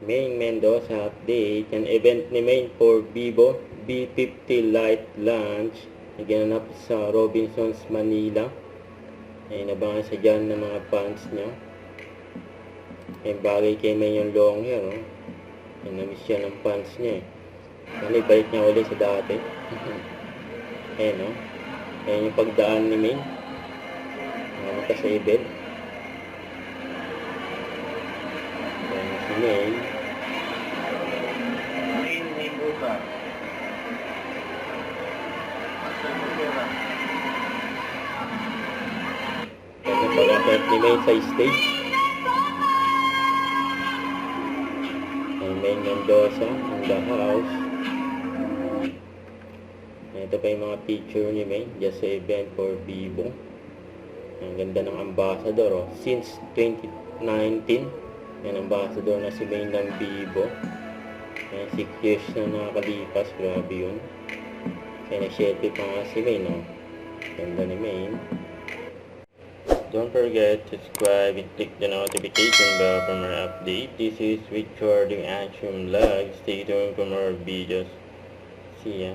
Maine Mendoza update. Ang event ni Maine for Vivo B50 Lite launch na ginanap sa Robinsons, Manila. Ay nabangan sa dyan ng mga fans niya. Ay bagay kay Maine yung long hair. Oh. Ay namiss siya ng fans niya eh. Ano, ibalik niya ulit sa dati. Ayan o. Ayan yung pagdaan ni Maine. Namunta sa event. Ayan si Maine. Ayan yung pag-attempt ni Maine sa stage. Ayan Maine Mendoza in the house. Ito pa yung mga picture ni Maine just sa event for Vivo. Ang ganda ng ambassador. Oh. Since 2019, yan ambassador na si Maine ng Vivo. 6 years na nakakalipas. Grabe yun. Kaya nag-selfie pa nga si Maine. Oh. Ganda ni Maine. Don't forget to subscribe and click the notification bell for more update. This is Richard yung Action Vlog. Stay tuned for more videos. See ya.